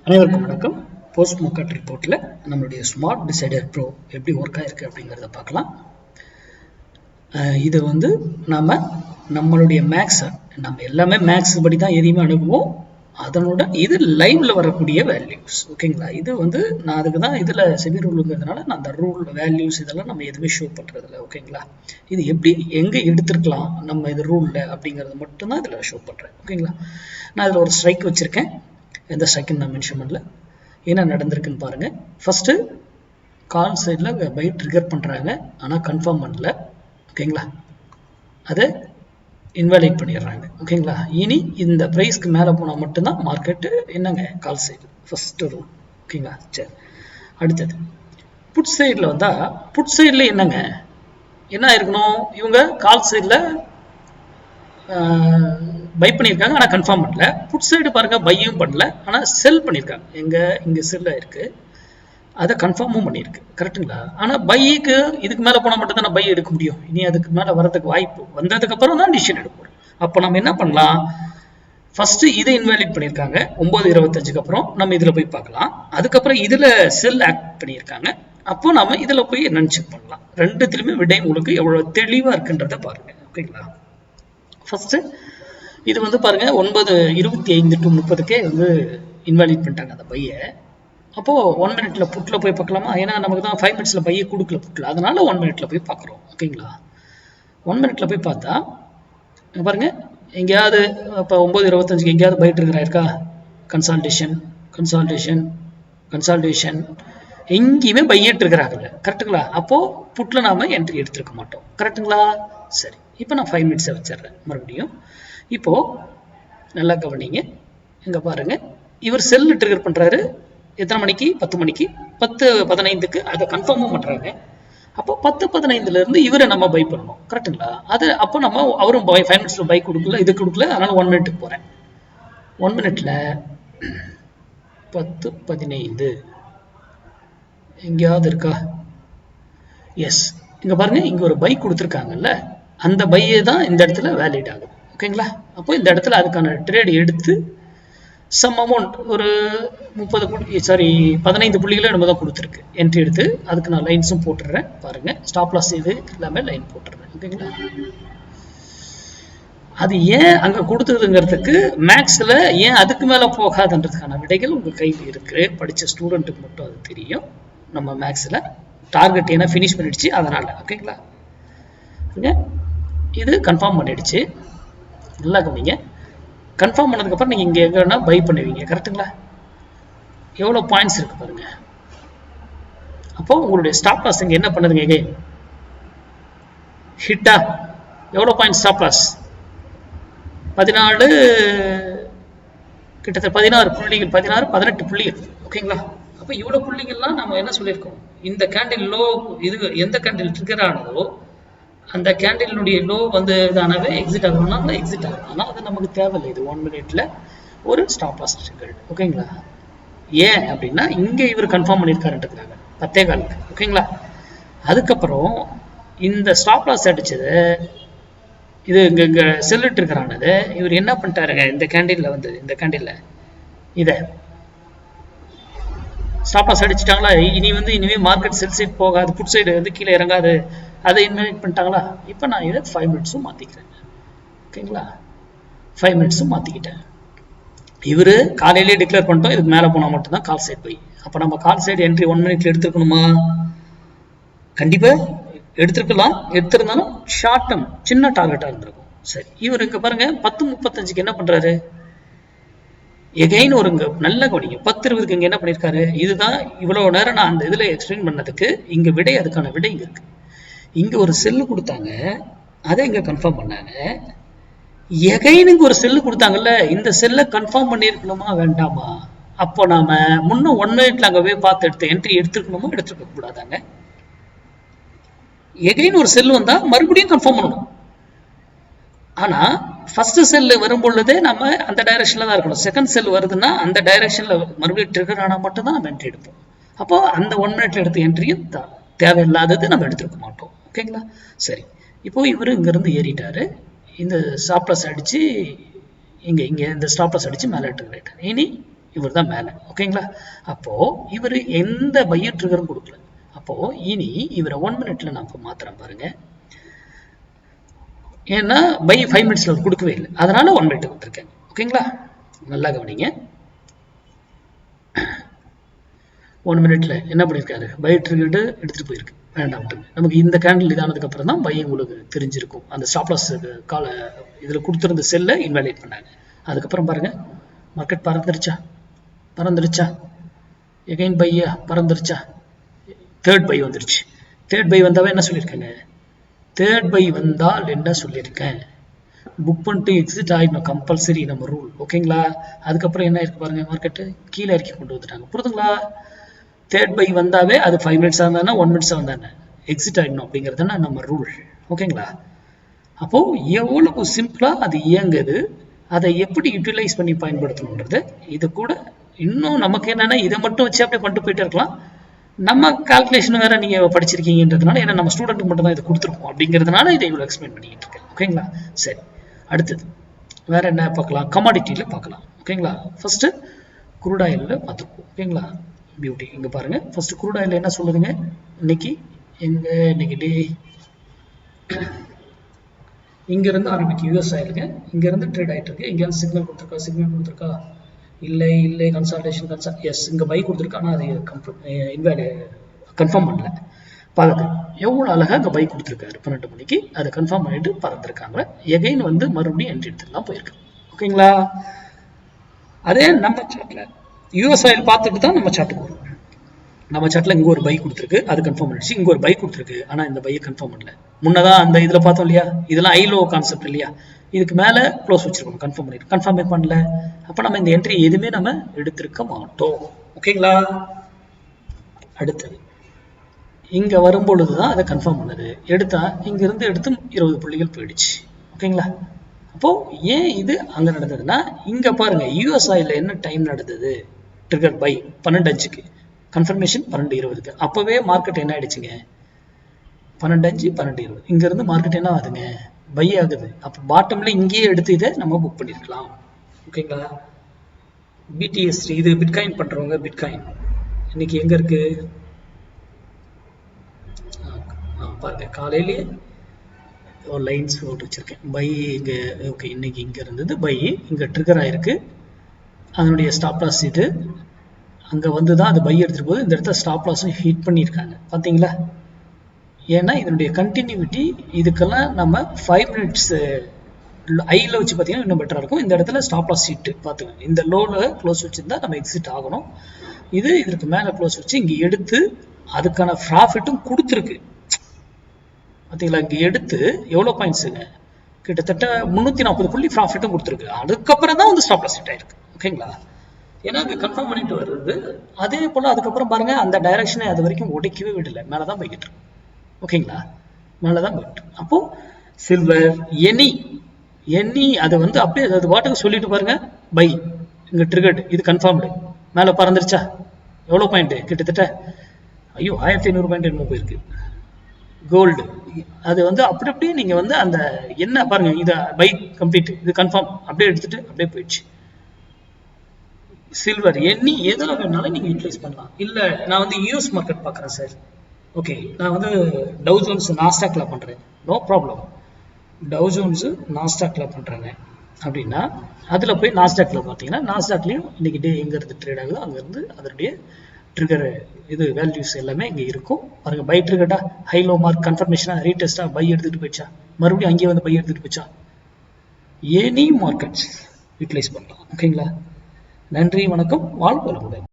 அனைவருக்கும் வணக்கம். Post market ரிப்போர்ட்டில் நம்மளுடைய ஸ்மார்ட் டிசைடர் ப்ரோ எப்படி ஒர்க் ஆயிருக்கு அப்படிங்கிறத பார்க்கலாம். இது வந்து நம்மளுடைய மேக்ஸை நம்ம எல்லாமே மேக்ஸ் படி தான் எதையுமே அணுகுவோம். அதனோட இது லைவ்ல வரக்கூடிய வேல்யூஸ். ஓகேங்களா? இது வந்து நான் அதுக்கு தான் இதில் செபி ரூலுங்கிறதுனால நான் அந்த ரூல் வேல்யூஸ் இதெல்லாம் நம்ம எதுவுமே ஷோ பண்ணுறதில்ல. ஓகேங்களா? இது எப்படி எங்கே எடுத்துருக்கலாம் நம்ம இது ரூலில் அப்படிங்கிறது மட்டும்தான் இதில் ஷோ பண்ணுறேன். ஓகேங்களா? நான் இதில் ஒரு ஸ்ட்ரைக் வச்சுருக்கேன். எந்த ஸ்ட்ரைக்குன்னு நான் மென்ஷன் பண்ணல. என்ன நடந்திருக்குன்னு பாருங்கள். ஃபஸ்ட்டு கால் சைடில் பை ட்ரிகர் பண்ணுறாங்க, ஆனால் கன்ஃபார்ம் பண்ணல. ஓகேங்களா? அதை இன்வாலிட் பண்ணிடுறாங்க. ஓகேங்களா? இனி இந்த ப்ரைஸ்க்கு மேலே போனால் மட்டும்தான் மார்க்கெட்டு என்னங்க கால் சைடு ஃபஸ்ட்டு ரூல். ஓகேங்களா? சரி, அடுத்தது புட் சைடில் வந்தால் புட் சைடில் என்னங்க என்ன இருக்கணும்? இவங்க கால் சைடில் பை பண்ணியிருக்காங்க, ஆனால் கன்ஃபார்ம் பண்ணல. புட் சைடு பாருங்க, பையும் பண்ணல, ஆனால் செல் பண்ணியிருக்காங்க. இங்கே செல்ல இருக்கு, அதை கன்ஃபார்மும் பண்ணியிருக்கு. கரெக்டுங்களா? ஆனால் பைக்கு இதுக்கு மேலே போனால் மட்டும் தான் பை எடுக்க முடியும். இனி அதுக்கு மேலே வரதுக்கு வாய்ப்பு வந்ததுக்கு அப்புறம் தான் டிசிஷன் எடுப்போம். அப்போ நம்ம என்ன பண்ணலாம்? ஃபர்ஸ்ட் இதை இன்வாலிட் பண்ணியிருக்காங்க 9:25க்கு அப்புறம். நம்ம இதில் போய் பார்க்கலாம். அதுக்கப்புறம் இதில் செல் ஆக்ட் பண்ணியிருக்காங்க. அப்போ நம்ம இதில் போய் என்னன்னு செக் பண்ணலாம். ரெண்டுத்திலுமே விடை உங்களுக்கு எவ்வளோ தெளிவாக இருக்குன்றதை பாருங்க. ஓகேங்களா? ஃபர்ஸ்ட் இது வந்து பாருங்க 9:25 to 30க்கே வந்து இன்வாலிட் பண்ணிட்டாங்க அந்த பையை. அப்போது 1 மினிட்ல புட்டில் போய் பார்க்கலாமா? ஏன்னா நமக்கு தான் 5 மினிட்ஸில் பையை கொடுக்கல புட்டில், அதனால 1 மினிட்ல போய் பார்க்குறோம். ஓகேங்களா? 1 மினிட்ல போய் பார்த்தா பாருங்க, எங்கேயாவது இப்போ 9:25க்கு எங்கேயாவது பைட் இருக்கா? கன்சால்டேஷன் கன்சால்டேஷன் கன்சால்டேஷன் எங்கேயுமே பையிட்டு இருக்கிறாங்கல்ல. கரெக்டுங்களா? அப்போது புட்டில் நாம் என்ட்ரி எடுத்துருக்க மாட்டோம். கரெக்டுங்களா? சரி, இப்போ நான் 5 மினிட்ஸை வச்சிடுறேன் மறுபடியும். இப்போது நல்லா கவனிங்க. இங்கே பாருங்கள், இவர் செல்லு ட்ரிகர் பண்ணுறாரு. எத்தனை மணிக்கு? 10 மணிக்கு. 10:15க்கு அதை கன்ஃபார்மும் பண்ணுறாங்க. அப்போ 10:15லேருந்து இவரை நம்ம பை பண்ணணும். கரெக்டுங்களா? அது அப்போ நம்ம அவரும் 5 மினிட்ஸில் பை கொடுக்கல, இது கொடுக்கல, அதனால் 1 மினிட்டுக்கு போகிறேன். 1 மினிட்ல 10:15 எங்கேயாவது இருக்கா? எஸ், இங்கே பாருங்கள், இங்கே ஒரு பை கொடுத்துருக்காங்கல்ல, அந்த பையே தான் இந்த இடத்துல வேலிட் ஆகுது. ஓகேங்களா? அப்போ இந்த இடத்துல அதுக்கான ட்ரேட் எடுத்து சம் அமௌண்ட் ஒரு 15 புள்ளிகளை நம்ம தான் கொடுத்துருக்கு. என்ட்ரி எடுத்து அதுக்கு நான் லைன்ஸும் போட்டுடுறேன். பாருங்கள், ஸ்டாப் லாஸ் இது எல்லாமே லைன் போட்டுடுறேன். ஓகேங்களா? அது ஏன் அங்கே கொடுத்ததுங்கிறதுக்கு மேக்ஸில் ஏன் அதுக்கு மேலே போகாதுன்றதுக்கான விடைகள் உங்கள் கையில் இருக்குது. படித்த ஸ்டூடெண்ட்டுக்கு மட்டும் அது தெரியும். நம்ம மேக்ஸில் டார்கெட் ஏன்னா ஃபினிஷ் பண்ணிடுச்சு, அதனால். ஓகேங்களா? இது கன்ஃபார்ம் பண்ணிடுச்சு. நல்லா கவனிங்க. கன்ஃபார்ம் பண்ணதுக்கப்புறம் நீங்கள் இங்கே எங்கன்னா பை பண்ணுவீங்க. கரெக்டுங்களா? எவ்வளோ பாயிண்ட்ஸ் இருக்குது பாருங்க. அப்போது உங்களுடைய ஸ்டாப் லாஸ் இங்கே என்ன பண்ணுதுங்க? எகைன் ஹிட்டா? எவ்வளோ பாயிண்ட் ஸ்டாப் லாஸ்? 14, கிட்டத்தட்ட 16 புள்ளிகள், 18 புள்ளிகள். ஓகேங்களா? அப்போ இவ்வளோ புள்ளிகள்லாம் நம்ம என்ன சொல்லியிருக்கோம்? இந்த கேண்டில் லோ, இது எந்த கேண்டில் ட்ரிகர் ஆனதோ அந்த கேண்டிலுடைய லோ வந்து இதானவே எக்ஸிட் ஆகணும்னா அந்த எக்ஸிட் ஆகணும். ஆனால் அது நமக்கு தேவையில்லை. இது 1 மினிட்ல ஒரு ஸ்டாப் லாஸ் ட்ரிகர். ஓகேங்களா? ஏன் அப்படின்னா இங்கே இவர் கன்ஃபார்ம் பண்ணியிருக்காருன்றதுக்காக 10:15. ஓகேங்களா? அதுக்கப்புறம் இந்த ஸ்டாப் லாஸ் அடிச்சது இது இங்கே செல்லிட்டு இருக்கிறானது இவர் என்ன பண்ணிட்டாருங்க? இந்த கேண்டிலில் வந்து இந்த கேண்டிலில் இதை ஸ்டாப் லாஸ் அடிச்சுட்டாங்களா? இனிமே மார்க்கெட் செல் சைட் போகாது, புட் சைடு வந்து கீழே இறங்காது, அதை இன்வெலிட் பண்ணிட்டாங்களா? இப்போ நான் இதை 5 மினிட்ஸும் மாற்றிக்கிறேன். ஓகேங்களா? 5 மினிட்ஸும் மாற்றிக்கிட்டேன். இவர் காலையிலே டிக்ளேர் பண்ணிட்டோம், இதுக்கு மேலே போனால் மட்டும்தான் கால் சைட் போய். அப்போ நம்ம கால் சைடு என்ட்ரி 1 மினிட்ல எடுத்துருக்கணுமா? கண்டிப்பாக எடுத்துருக்கலாம். எடுத்திருந்தாலும் ஷார்ட் டேர்ம் சின்ன டார்கெட்டாக இருந்திருக்கும். சரி, இவர் இங்கே பாருங்க 10:35க்கு என்ன பண்ணுறாரு? எகைன் ஒரு நல்ல கவனிங்க. 10:20க்கு இங்கே என்ன பண்ணியிருக்காரு? இதுதான் இவ்வளோ நேரம் நான் அந்த இதில் எக்ஸ்பிளைன் பண்ணதுக்கு இங்கே விடை, அதுக்கான விடை இங்கே இருக்குது. இங்கே ஒரு செல்லு கொடுத்தாங்க, அதை இங்கே கன்ஃபார்ம் பண்ணாங்க. எகைனுக்கு ஒரு செல்லு கொடுத்தாங்கல்ல, இந்த செல்லை கன்ஃபார்ம் பண்ணியிருக்கணுமா வேண்டாமா? அப்போ நாம முன்ன 1 மினிட்ல அங்கே போய் பார்த்து எடுத்து என்ட்ரி எடுத்துருக்கணுமா எடுத்துருக்க கூடாதாங்க? எகைன் ஒரு செல் வந்தால் மறுபடியும் கன்ஃபார்ம் பண்ணணும். ஆனால் ஃபர்ஸ்ட் செல்லு வரும்பொழுதே நம்ம அந்த டைரக்ஷனில் தான் இருக்கணும். செகண்ட் செல் வருதுன்னா அந்த டைரக்ஷனில் மறுபடியும் ட்ரிகர் ஆனால் மட்டும்தான் நம்ம என்ட்ரி எடுப்போம். அப்போ அந்த 1 மினிட்ல எடுத்த என்ட்ரியும் தேவையில்லாதது நம்ம எடுத்துருக்க மாட்டோம். ஓகேங்களா? சரி, இப்போ இவர் இங்கேருந்து ஏறிட்டாரு. இந்த ஸ்டாப் லாஸ் அடித்து இங்கே இந்த ஸ்டாப் லாஸ் அடித்து மேலே எடுத்துக்கிட்டார். இனி இவர் தான் மேலே. ஓகேங்களா? அப்போ இவர் எந்த பைய ட்ரிகரும் கொடுக்கல. அப்போ இனி இவரை 1 மினிட்ல நான் இப்போ மாத்திரம் பாருங்க. ஏன்னா பை 5 மினிட்ஸ்ல அவர் கொடுக்கவே இல்லை, அதனால 1 மினிட் கொடுத்துருக்கேன். ஓகேங்களா? நல்லா கவனிங்க. 1 மினிட்ல என்ன பண்ணியிருக்காரு, பை ட்ரிகர்டு எடுத்துட்டு போயிருக்கு, வேண்டாம். நமக்கு இந்த கேண்டில் இதானதுக்கு அப்புறம் தான் பை உங்களுக்கு தெரிஞ்சிருக்கும். அந்த ஸ்டாப் லாஸ் கால இதுல கொடுத்துருந்த செல்லை இன்வாலிடேட் பண்ணாங்க. அதுக்கப்புறம் பாருங்க மார்க்கெட் பறந்துருச்சா எகைன் பையா பறந்துருச்சா, தேர்ட் பை வந்துருச்சு. தேர்ட் பை வந்தாவே என்ன சொல்லியிருக்காங்க, தேர்ட் பை வந்தால் என்ன சொல்லியிருக்கேன், புக் பண்ணிட்டு எக்ஸிட் ஆகிடணும் கம்பல்சரி, நம்ம ரூல். ஓகேங்களா? அதுக்கப்புறம் என்ன இருக்கு பாருங்க, மார்க்கெட்டு கீழே இறக்கி கொண்டு வந்துட்டாங்க. புரியுதுங்களா? தேர்ட் பை வந்தாவே அது 5 மினிட்ஸாக இருந்தானே 1 மினிட்ஸாக வந்தானே எக்ஸிட் ஆகிடணும் அப்படிங்கிறதுனா நம்ம ரூல். ஓகேங்களா? அப்போ எவ்வளவு சிம்பிளா அது இயங்குது, அதை எப்படி யூட்டிலைஸ் பண்ணி பயன்படுத்தணுன்றது. இது கூட இன்னும் நமக்கு என்னன்னா இதை மட்டும் வச்சு அப்படியே பண்ணிட்டு போயிட்டே இருக்கலாம். நம்ம கால்குலேஷன் வேற நீங்க படிச்சிருக்கீங்கன்றதுனால, ஏன்னா நம்ம ஸ்டூடெண்ட்டுக்கு மட்டும் தான் இதை கொடுத்துருக்கோம் அப்படிங்கிறதுனால இதை இவ்வளோ எக்ஸ்பிளைன் பண்ணிக்கிட்டு இருக்கேன். ஓகேங்களா? சரி, அடுத்தது வேற என்ன பார்க்கலாம், கமாடிட்டியில பார்க்கலாம். ஓகேங்களா? ஃபர்ஸ்ட் குரூட் ஆயிலில் பார்த்துருக்கோம். ஓகேங்களா? பியூட்டி இங்க பாருங்க. ஃபர்ஸ்ட் குரூட் ஆயில் என்ன சொல்லுதுங்க, இன்னைக்கு டே இங்க இருந்து ஆரம்பிக்கு யூஎஸ் ஆயிலுங்க, இங்க இருந்து ட்ரேட் ஆயிட்டு இருக்கு. இங்க சிக்னல் கொடுத்துருக்கா, இல்லை கன்சல்டேஷன் எஸ், இங்க பை கொடுத்துருக்கு, ஆனால் அது கன்ஃபார்ம் பண்ணல. பாருங்க எவ்வளவு அழகா இங்க பை கொடுத்துருக்காரு 12 மணிக்கு, அதை கன்ஃபார்ம் பண்ணிட்டு பறந்துருக்காங்க. எகைன் வந்து மறுபடியும் என்ட்ரி எடுத்துலாம் போயிருக்கு. ஓகேங்களா? அதே நம்ம சார்ட்ல யூஎஸ் ஆயில் பார்த்துட்டு தான் நம்ம சார்ட்டுக்கு வரும். நம்ம சார்ட்ல இங்க ஒரு பை கொடுத்துருக்கு, அது கன்ஃபார்ம் பண்ணிடுச்சு. இங்க ஒரு பை கொடுத்துருக்கு, ஆனா இந்த பையை கன்ஃபார்ம் பண்ணல. முன்னதான் அந்த இதுல பார்த்தோம் இல்லையா, இதெல்லாம் ஐலோ கான்செப்ட் இல்லையா, இதுக்கு மேல க்ளோஸ் வச்சிருக்கணும், கன்ஃபார்ம் பண்ணல. அப்ப நம்ம இந்த என்ட்ரி எதுவுமே நம்ம எடுத்திருக்க மாட்டோம். ஓகேங்களா? அடுத்தது இங்க வரும்பொழுதுதான் அதை கன்ஃபார்ம் பண்ணது, எடுத்தா இங்க இருந்து எடுத்து 20 புள்ளிகள் போயிடுச்சு. ஓகேங்களா? அப்போ ஏன் இது அங்க நடந்ததுன்னா, இங்க பாருங்க யூஎஸ் ஆயில என்ன டைம் நடந்தது, ட்ரிகர் பை 12:05க்கு, கன்ஃபர்மேஷன் 12:20க்கு. அப்பவே மார்க்கெட் என்ன ஆயிடுச்சுங்க, 12:05 12:20. இங்க இருந்து மார்க்கெட் என்ன ஆகுதுங்க, பை ஆகுது. அப்ப பாட்டம்ல இங்கேயே எடுத்து இதை நம்ம புக் பண்ணிருக்கலாம். ஓகேங்களா? பிடிஎஸ் இது பிட்காயின் பண்றவங்க, பிட்காயின் இன்னைக்கு எங்க இருக்கு பாருங்க, காலையிலேயே ஒரு லைன்ஸ் போட்டு வச்சிருக்கேன். பை இங்க, ஓகே, இன்னைக்கு இங்க இருந்தது பை, இங்க ட்ரிகர் ஆயிருக்கு, அதனுடைய ஸ்டாப் லாஸ் இது அங்க வந்துதான் அது பை எடுத்துட்டு போகுது. இந்த இடத்துல ஸ்டாப் லாஸும் ஹிட் பண்ணியிருக்காங்க, பாத்தீங்களா? ஏன்னா இதனுடைய கண்டினியூட்டி இதுக்கெல்லாம் நம்ம 5 மினிட்ஸ் ஐல வச்சு பார்த்தீங்கன்னா இன்னும் பெட்டரா இருக்கும். இந்த இடத்துல ஸ்டாப் லாஸ் ஹிட் பார்த்துக்கோங்க. இந்த லோல க்ளோஸ் வச்சிருந்தா நம்ம எக்ஸிட் ஆகணும். இது இதற்கு மேல க்ளோஸ் வச்சு இங்க எடுத்து அதுக்கான ப்ராஃபிட்டும் கொடுத்துருக்கு, பார்த்தீங்களா? இங்க எடுத்து எவ்வளவு பாயிண்ட்ஸுங்க, கிட்டத்தட்ட 340 புள்ளி ப்ராஃபிட்டும் கொடுத்துருக்கு. அதுக்கப்புறம் தான் வந்து ஸ்டாப் லாஸ் ஹிட் ஆயிருக்கு. ஓகேங்களா? ஏன்னா அது கன்ஃபார்ம் பண்ணிட்டு வருது. அதே போல அதுக்கப்புறம் பாருங்க அந்த டைரக்ஷனை அது வரைக்கும் உடைக்கவே விடல, மேலதான் போய்கிட்டு இருக்கு. ஓகேங்களா? மேலதான் போயிட்டு. அப்போ சில்வர் எனி அதை வந்து அப்படியே அது வாட்டுக்கு சொல்லிட்டு பாருங்க, பை இங்க ட்ரிகர்டு, இது கன்ஃபார்ம்டு, மேல பறந்துருச்சா, எவ்வளவு பாயிண்ட், கிட்டத்தட்ட 1500 பாயிண்ட் என்னமோ போயிருக்கு. கோல்டு அது வந்து அப்படியே நீங்க வந்து அந்த என்ன பாருங்க, இதை பை கம்ப்ளீட், இது கன்ஃபார்ம், அப்படியே எடுத்துட்டு அப்படியே போயிடுச்சு. சில்வர் எதுல வேணாலும் நீங்க யூட்டிலைஸ் பண்ணலாம். இல்ல நான் வந்து யூஎஸ் மார்க்கெட் பாக்குறேன் சார், ஓகே, நான் வந்து டவ் ஜோன்ஸ் நாஸ்டாக்ல பண்றேன், நோ ப்ராப்ளம். டவ் ஜோன்ஸ் நாஸ்டாக்ல பண்றாங்க அப்படின்னா அதுல போய் நாஸ்டாக்ல பாத்தீங்கன்னா, நாஸ்டாக்லயும் இன்னைக்கு டே எங்க இருந்து ட்ரேட் ஆகுதோ அங்க இருந்து அதனுடைய ட்ரிகர் இது வேல்யூஸ் எல்லாமே இங்க இருக்கும். பாருங்க, பை ட்ரிகர்டா, ஹை லோ மார்க் கன்ஃபர்மேஷனா, ரீடெஸ்டா, பை எடுத்துட்டு போயிடுச்சா, மறுபடியும் அங்கேயே வந்து பை எடுத்துட்டு போயிடுச்சா, எனி மார்க்கெட்ஸ் யூட்டிலைஸ் பண்ணலாம். ஓகேங்களா? நன்றி, வணக்கம், வாழ்க வளமுடன்.